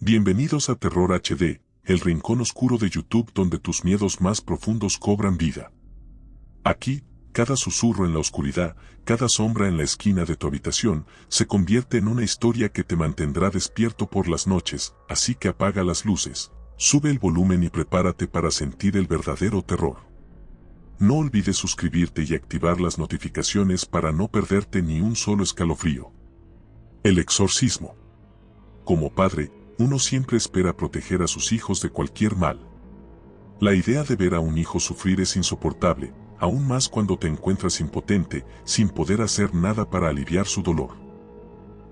Bienvenidos a Terror HD, el rincón oscuro de YouTube donde tus miedos más profundos cobran vida. Aquí, cada susurro en la oscuridad, cada sombra en la esquina de tu habitación, se convierte en una historia que te mantendrá despierto por las noches, así que apaga las luces, sube el volumen y prepárate para sentir el verdadero terror. No olvides suscribirte y activar las notificaciones para no perderte ni un solo escalofrío. El exorcismo. Como padre, uno siempre espera proteger a sus hijos de cualquier mal. La idea de ver a un hijo sufrir es insoportable, aún más cuando te encuentras impotente, sin poder hacer nada para aliviar su dolor.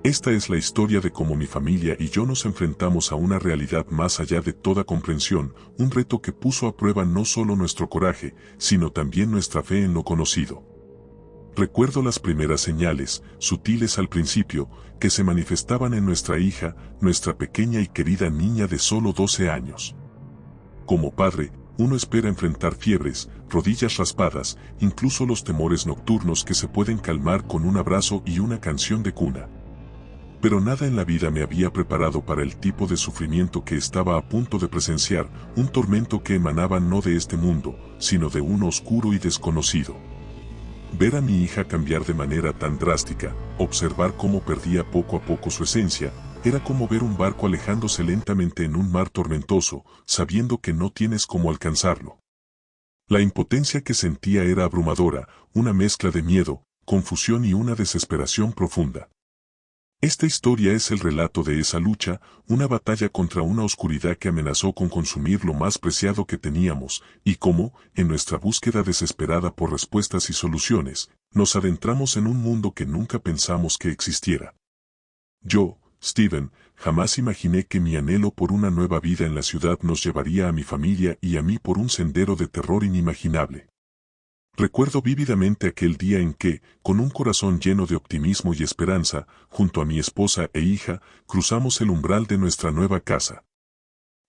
Esta es la historia de cómo mi familia y yo nos enfrentamos a una realidad más allá de toda comprensión, un reto que puso a prueba no solo nuestro coraje, sino también nuestra fe en lo conocido. Recuerdo las primeras señales, sutiles al principio, que se manifestaban en nuestra hija, nuestra pequeña y querida niña de solo 12 años. Como padre, uno espera enfrentar fiebres, rodillas raspadas, incluso los temores nocturnos que se pueden calmar con un abrazo y una canción de cuna. Pero nada en la vida me había preparado para el tipo de sufrimiento que estaba a punto de presenciar, un tormento que emanaba no de este mundo, sino de uno oscuro y desconocido. Ver a mi hija cambiar de manera tan drástica, observar cómo perdía poco a poco su esencia, era como ver un barco alejándose lentamente en un mar tormentoso, sabiendo que no tienes cómo alcanzarlo. La impotencia que sentía era abrumadora, una mezcla de miedo, confusión y una desesperación profunda. Esta historia es el relato de esa lucha, una batalla contra una oscuridad que amenazó con consumir lo más preciado que teníamos, y cómo, en nuestra búsqueda desesperada por respuestas y soluciones, nos adentramos en un mundo que nunca pensamos que existiera. Yo, Steven, jamás imaginé que mi anhelo por una nueva vida en la ciudad nos llevaría a mi familia y a mí por un sendero de terror inimaginable. Recuerdo vívidamente aquel día en que, con un corazón lleno de optimismo y esperanza, junto a mi esposa e hija, cruzamos el umbral de nuestra nueva casa.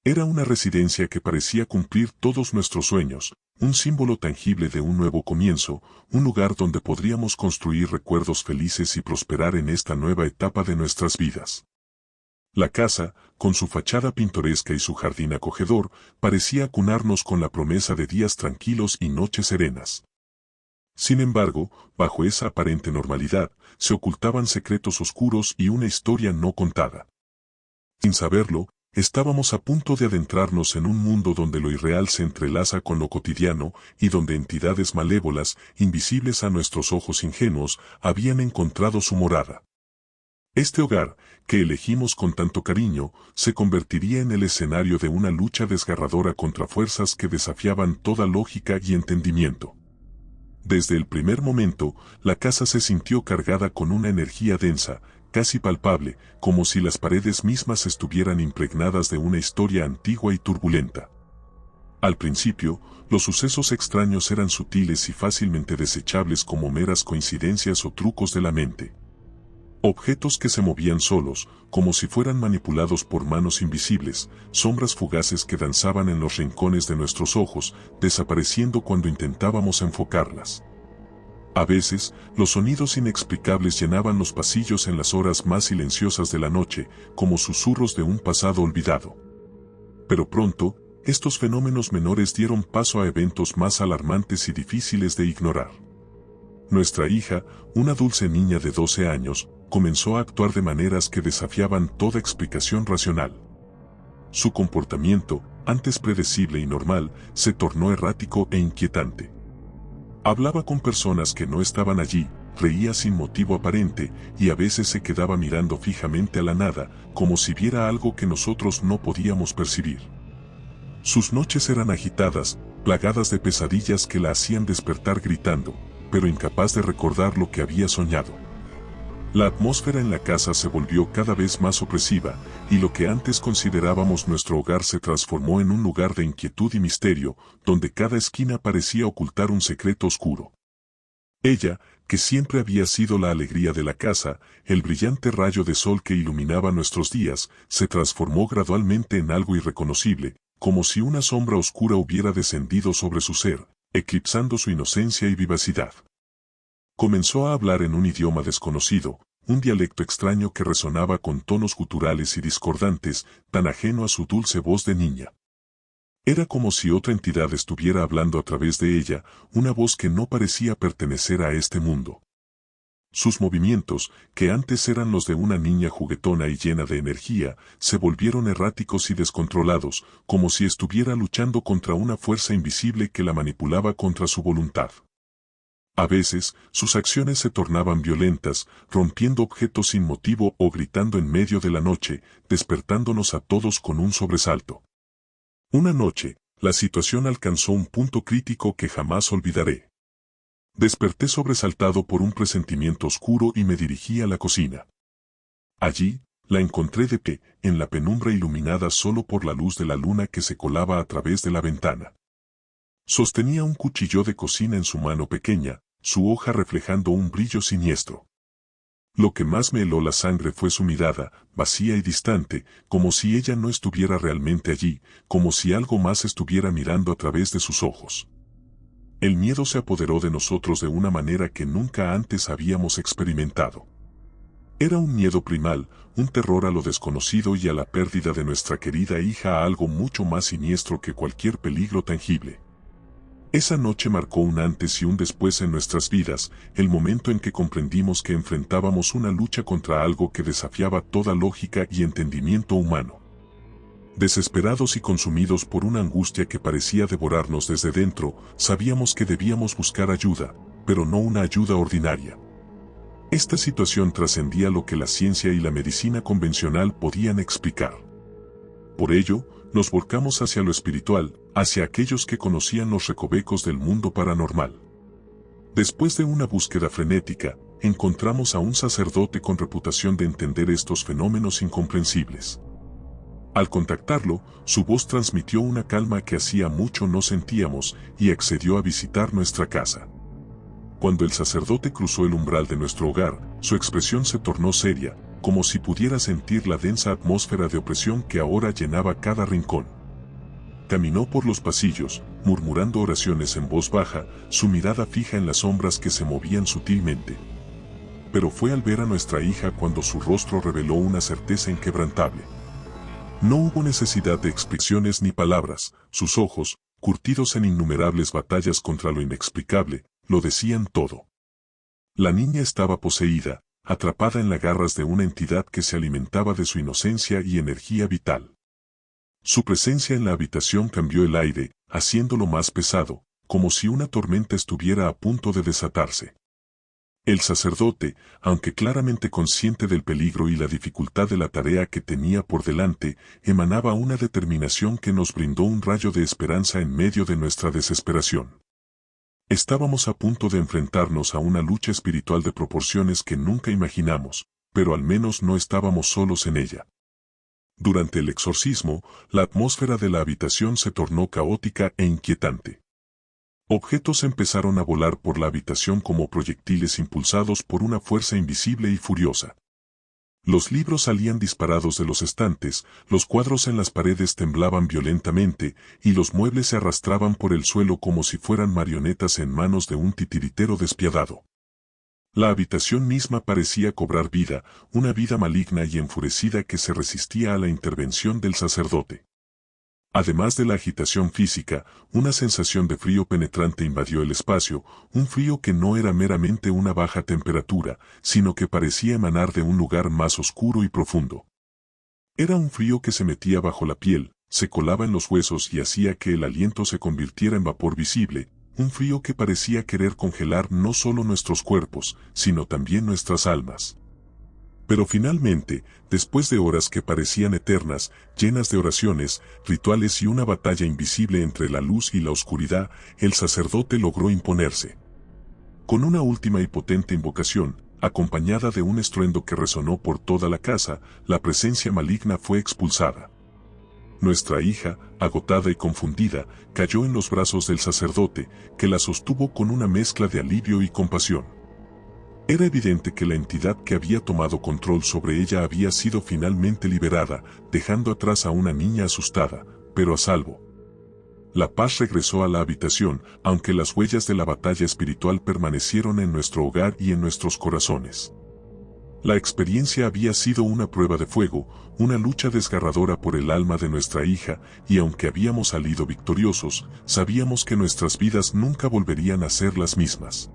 Era una residencia que parecía cumplir todos nuestros sueños, un símbolo tangible de un nuevo comienzo, un lugar donde podríamos construir recuerdos felices y prosperar en esta nueva etapa de nuestras vidas. La casa, con su fachada pintoresca y su jardín acogedor, parecía acunarnos con la promesa de días tranquilos y noches serenas. Sin embargo, bajo esa aparente normalidad, se ocultaban secretos oscuros y una historia no contada. Sin saberlo, estábamos a punto de adentrarnos en un mundo donde lo irreal se entrelaza con lo cotidiano y donde entidades malévolas, invisibles a nuestros ojos ingenuos, habían encontrado su morada. Este hogar, que elegimos con tanto cariño, se convertiría en el escenario de una lucha desgarradora contra fuerzas que desafiaban toda lógica y entendimiento. Desde el primer momento, la casa se sintió cargada con una energía densa, casi palpable, como si las paredes mismas estuvieran impregnadas de una historia antigua y turbulenta. Al principio, los sucesos extraños eran sutiles y fácilmente desechables como meras coincidencias o trucos de la mente. Objetos que se movían solos, como si fueran manipulados por manos invisibles, sombras fugaces que danzaban en los rincones de nuestros ojos, desapareciendo cuando intentábamos enfocarlas. A veces, los sonidos inexplicables llenaban los pasillos en las horas más silenciosas de la noche, como susurros de un pasado olvidado. Pero pronto, estos fenómenos menores dieron paso a eventos más alarmantes y difíciles de ignorar. Nuestra hija, una dulce niña de 12 años, comenzó a actuar de maneras que desafiaban toda explicación racional. Su comportamiento, antes predecible y normal, se tornó errático e inquietante. Hablaba con personas que no estaban allí, reía sin motivo aparente, y a veces se quedaba mirando fijamente a la nada, como si viera algo que nosotros no podíamos percibir. Sus noches eran agitadas, plagadas de pesadillas que la hacían despertar gritando, pero incapaz de recordar lo que había soñado. La atmósfera en la casa se volvió cada vez más opresiva, y lo que antes considerábamos nuestro hogar se transformó en un lugar de inquietud y misterio, donde cada esquina parecía ocultar un secreto oscuro. Ella, que siempre había sido la alegría de la casa, el brillante rayo de sol que iluminaba nuestros días, se transformó gradualmente en algo irreconocible, como si una sombra oscura hubiera descendido sobre su ser, eclipsando su inocencia y vivacidad. Comenzó a hablar en un idioma desconocido, un dialecto extraño que resonaba con tonos guturales y discordantes, tan ajeno a su dulce voz de niña. Era como si otra entidad estuviera hablando a través de ella, una voz que no parecía pertenecer a este mundo. Sus movimientos, que antes eran los de una niña juguetona y llena de energía, se volvieron erráticos y descontrolados, como si estuviera luchando contra una fuerza invisible que la manipulaba contra su voluntad. A veces, sus acciones se tornaban violentas, rompiendo objetos sin motivo o gritando en medio de la noche, despertándonos a todos con un sobresalto. Una noche, la situación alcanzó un punto crítico que jamás olvidaré. Desperté sobresaltado por un presentimiento oscuro y me dirigí a la cocina. Allí, la encontré de pie, en la penumbra iluminada solo por la luz de la luna que se colaba a través de la ventana. Sostenía un cuchillo de cocina en su mano pequeña, su hoja reflejando un brillo siniestro. Lo que más me heló la sangre fue su mirada, vacía y distante, como si ella no estuviera realmente allí, como si algo más estuviera mirando a través de sus ojos. El miedo se apoderó de nosotros de una manera que nunca antes habíamos experimentado. Era un miedo primal, un terror a lo desconocido y a la pérdida de nuestra querida hija, a algo mucho más siniestro que cualquier peligro tangible. Esa noche marcó un antes y un después en nuestras vidas, el momento en que comprendimos que enfrentábamos una lucha contra algo que desafiaba toda lógica y entendimiento humano. Desesperados y consumidos por una angustia que parecía devorarnos desde dentro, sabíamos que debíamos buscar ayuda, pero no una ayuda ordinaria. Esta situación trascendía lo que la ciencia y la medicina convencional podían explicar. Por ello, nos volcamos hacia lo espiritual, hacia aquellos que conocían los recovecos del mundo paranormal. Después de una búsqueda frenética, encontramos a un sacerdote con reputación de entender estos fenómenos incomprensibles. Al contactarlo, su voz transmitió una calma que hacía mucho no sentíamos y accedió a visitar nuestra casa. Cuando el sacerdote cruzó el umbral de nuestro hogar, su expresión se tornó seria, como si pudiera sentir la densa atmósfera de opresión que ahora llenaba cada rincón. Caminó por los pasillos, murmurando oraciones en voz baja, su mirada fija en las sombras que se movían sutilmente. Pero fue al ver a nuestra hija cuando su rostro reveló una certeza inquebrantable. No hubo necesidad de explicaciones ni palabras, sus ojos, curtidos en innumerables batallas contra lo inexplicable, lo decían todo. La niña estaba poseída, atrapada en las garras de una entidad que se alimentaba de su inocencia y energía vital. Su presencia en la habitación cambió el aire, haciéndolo más pesado, como si una tormenta estuviera a punto de desatarse. El sacerdote, aunque claramente consciente del peligro y la dificultad de la tarea que tenía por delante, emanaba una determinación que nos brindó un rayo de esperanza en medio de nuestra desesperación. Estábamos a punto de enfrentarnos a una lucha espiritual de proporciones que nunca imaginamos, pero al menos no estábamos solos en ella. Durante el exorcismo, la atmósfera de la habitación se tornó caótica e inquietante. Objetos empezaron a volar por la habitación como proyectiles impulsados por una fuerza invisible y furiosa. Los libros salían disparados de los estantes, los cuadros en las paredes temblaban violentamente, y los muebles se arrastraban por el suelo como si fueran marionetas en manos de un titiritero despiadado. La habitación misma parecía cobrar vida, una vida maligna y enfurecida que se resistía a la intervención del sacerdote. Además de la agitación física, una sensación de frío penetrante invadió el espacio, un frío que no era meramente una baja temperatura, sino que parecía emanar de un lugar más oscuro y profundo. Era un frío que se metía bajo la piel, se colaba en los huesos y hacía que el aliento se convirtiera en vapor visible, un frío que parecía querer congelar no solo nuestros cuerpos, sino también nuestras almas. Pero finalmente, después de horas que parecían eternas, llenas de oraciones, rituales y una batalla invisible entre la luz y la oscuridad, el sacerdote logró imponerse. Con una última y potente invocación, acompañada de un estruendo que resonó por toda la casa, la presencia maligna fue expulsada. Nuestra hija, agotada y confundida, cayó en los brazos del sacerdote, que la sostuvo con una mezcla de alivio y compasión. Era evidente que la entidad que había tomado control sobre ella había sido finalmente liberada, dejando atrás a una niña asustada, pero a salvo. La paz regresó a la habitación, aunque las huellas de la batalla espiritual permanecieron en nuestro hogar y en nuestros corazones. La experiencia había sido una prueba de fuego, una lucha desgarradora por el alma de nuestra hija, y aunque habíamos salido victoriosos, sabíamos que nuestras vidas nunca volverían a ser las mismas.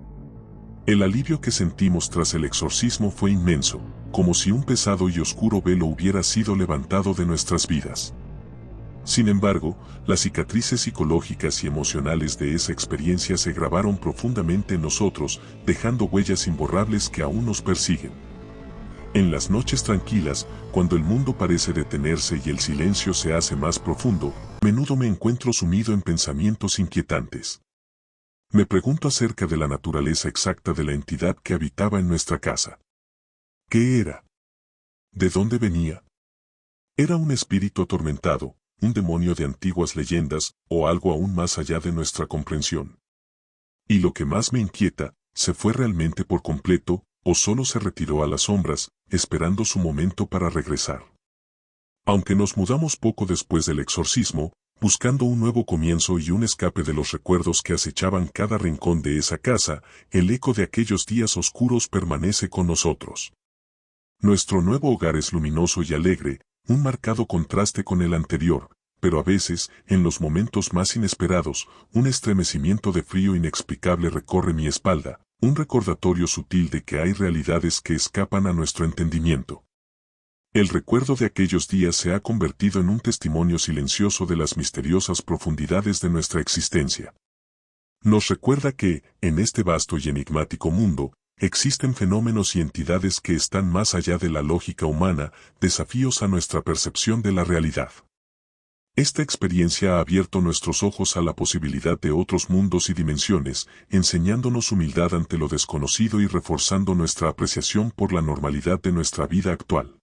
El alivio que sentimos tras el exorcismo fue inmenso, como si un pesado y oscuro velo hubiera sido levantado de nuestras vidas. Sin embargo, las cicatrices psicológicas y emocionales de esa experiencia se grabaron profundamente en nosotros, dejando huellas imborrables que aún nos persiguen. En las noches tranquilas, cuando el mundo parece detenerse y el silencio se hace más profundo, a menudo me encuentro sumido en pensamientos inquietantes. Me pregunto acerca de la naturaleza exacta de la entidad que habitaba en nuestra casa. ¿Qué era? ¿De dónde venía? ¿Era un espíritu atormentado, un demonio de antiguas leyendas, o algo aún más allá de nuestra comprensión? Y lo que más me inquieta, ¿se fue realmente por completo, o solo se retiró a las sombras, esperando su momento para regresar? Aunque nos mudamos poco después del exorcismo, buscando un nuevo comienzo y un escape de los recuerdos que acechaban cada rincón de esa casa, el eco de aquellos días oscuros permanece con nosotros. Nuestro nuevo hogar es luminoso y alegre, un marcado contraste con el anterior, pero a veces, en los momentos más inesperados, un estremecimiento de frío inexplicable recorre mi espalda, un recordatorio sutil de que hay realidades que escapan a nuestro entendimiento. El recuerdo de aquellos días se ha convertido en un testimonio silencioso de las misteriosas profundidades de nuestra existencia. Nos recuerda que, en este vasto y enigmático mundo, existen fenómenos y entidades que están más allá de la lógica humana, desafíos a nuestra percepción de la realidad. Esta experiencia ha abierto nuestros ojos a la posibilidad de otros mundos y dimensiones, enseñándonos humildad ante lo desconocido y reforzando nuestra apreciación por la normalidad de nuestra vida actual.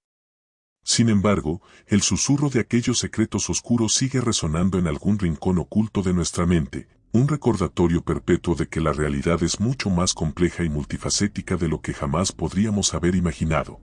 Sin embargo, el susurro de aquellos secretos oscuros sigue resonando en algún rincón oculto de nuestra mente, un recordatorio perpetuo de que la realidad es mucho más compleja y multifacética de lo que jamás podríamos haber imaginado.